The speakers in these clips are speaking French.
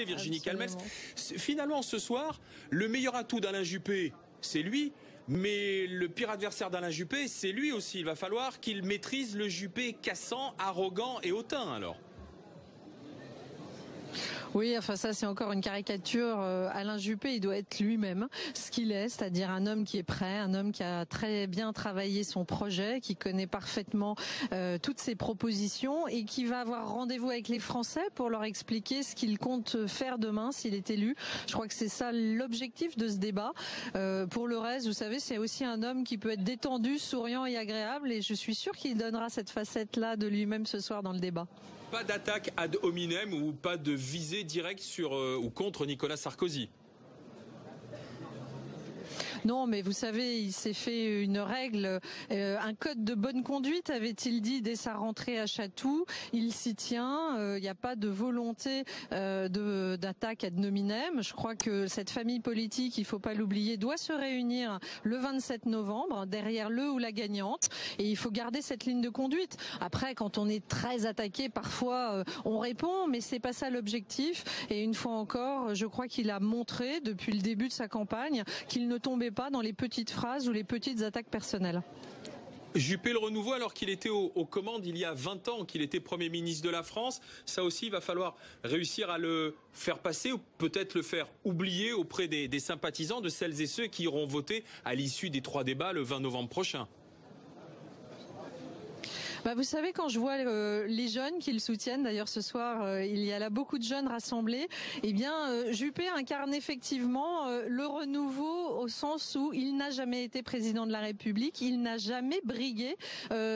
Virginie Absolument. Calmels. Finalement, ce soir, le meilleur atout d'Alain Juppé, c'est lui. Mais le pire adversaire d'Alain Juppé, c'est lui aussi. Il va falloir qu'il maîtrise le Juppé cassant, arrogant et hautain, alors. Oui, enfin ça c'est encore une caricature. Alain Juppé, il doit être lui-même ce qu'il est, c'est-à-dire un homme qui est prêt, un homme qui a très bien travaillé son projet, qui connaît parfaitement toutes ses propositions et qui va avoir rendez-vous avec les Français pour leur expliquer ce qu'il compte faire demain s'il est élu. Je crois que c'est ça l'objectif de ce débat. Pour le reste, vous savez, c'est aussi un homme qui peut être détendu, souriant et agréable, et je suis sûre qu'il donnera cette facette-là de lui-même ce soir dans le débat. Pas d'attaque ad hominem ou pas de visée directe sur ou contre Nicolas Sarkozy. Non, mais vous savez, il s'est fait une règle, un code de bonne conduite, avait-il dit dès sa rentrée à Chatou. Il s'y tient. Il n'y a pas de volonté d'attaque ad hominem. Je crois que cette famille politique, il faut pas l'oublier, doit se réunir le 27 novembre derrière le ou la gagnante. Et il faut garder cette ligne de conduite. Après, quand on est très attaqué, parfois on répond, mais c'est pas ça l'objectif. Et une fois encore, je crois qu'il a montré depuis le début de sa campagne qu'il ne tombait pas dans les petites phrases ou les petites attaques personnelles. Juppé le renouveau alors qu'il était aux commandes il y a 20 ans, qu'il était Premier ministre de la France. Ça aussi, il va falloir réussir à le faire passer ou peut-être le faire oublier auprès des sympathisants, de celles et ceux qui iront voter à l'issue des 3 débats le 20 novembre prochain. Vous savez, quand je vois les jeunes qui le soutiennent, d'ailleurs ce soir il y a là beaucoup de jeunes rassemblés, eh bien Juppé incarne effectivement le renouveau au sens où il n'a jamais été président de la République, il n'a jamais brigué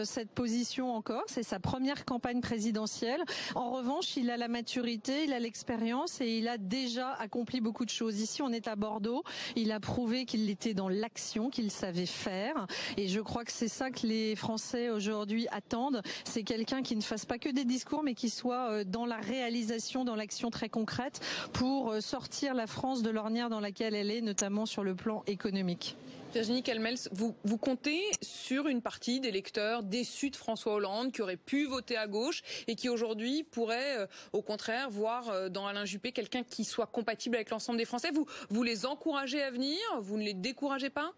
cette position encore, c'est sa première campagne présidentielle. En revanche, il a la maturité, il a l'expérience et il a déjà accompli beaucoup de choses. Ici, on est à Bordeaux, il a prouvé qu'il était dans l'action, qu'il savait faire, et je crois que c'est ça que les Français aujourd'hui attendent. C'est quelqu'un qui ne fasse pas que des discours, mais qui soit dans la réalisation, dans l'action très concrète pour sortir la France de l'ornière dans laquelle elle est, notamment sur le plan économique. Virginie Calmels, vous comptez sur une partie des électeurs déçus de François Hollande, qui auraient pu voter à gauche et qui aujourd'hui pourraient au contraire voir dans Alain Juppé quelqu'un qui soit compatible avec l'ensemble des Français. Vous les encouragez à venir, vous ne les découragez pas ?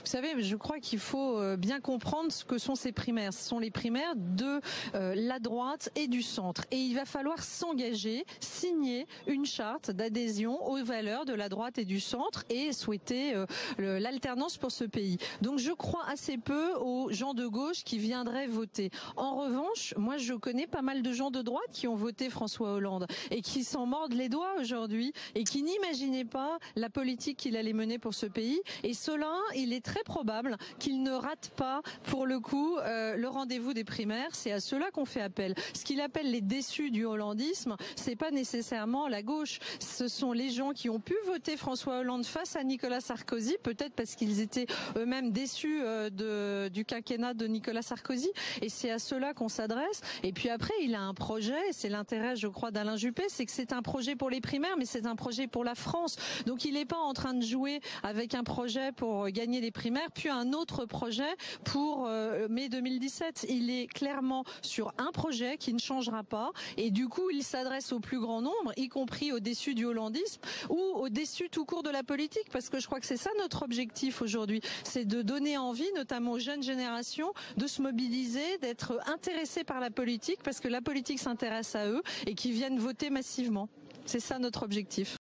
Vous savez, je crois qu'il faut bien comprendre ce que sont ces primaires. Ce sont les primaires de la droite et du centre. Et il va falloir s'engager, signer une charte d'adhésion aux valeurs de la droite et du centre et souhaiter l'alternance pour ce pays. Donc je crois assez peu aux gens de gauche qui viendraient voter. En revanche, moi je connais pas mal de gens de droite qui ont voté François Hollande et qui s'en mordent les doigts aujourd'hui et qui n'imaginaient pas la politique qu'il allait mener pour ce pays. Et cela, il est très probable qu'il ne rate pas, pour le coup, le rendez-vous des primaires. C'est à cela qu'on fait appel. Ce qu'il appelle les déçus du hollandisme, c'est pas nécessairement la gauche. Ce sont les gens qui ont pu voter François Hollande face à Nicolas Sarkozy, peut-être parce qu'ils étaient eux-mêmes déçus du quinquennat de Nicolas Sarkozy. Et c'est à cela qu'on s'adresse. Et puis après, il a un projet, et c'est l'intérêt, je crois, d'Alain Juppé, c'est que c'est un projet pour les primaires, mais c'est un projet pour la France. Donc il n'est pas en train de jouer avec un projet pour gagner les primaires, puis un autre projet pour mai 2017. Il est clairement sur un projet qui ne changera pas, et du coup il s'adresse au plus grand nombre, y compris aux déçus du hollandisme ou aux déçus tout court de la politique, parce que je crois que c'est ça notre objectif aujourd'hui, c'est de donner envie, notamment aux jeunes générations, de se mobiliser, d'être intéressés par la politique, parce que la politique s'intéresse à eux et qu'ils viennent voter massivement. C'est ça notre objectif.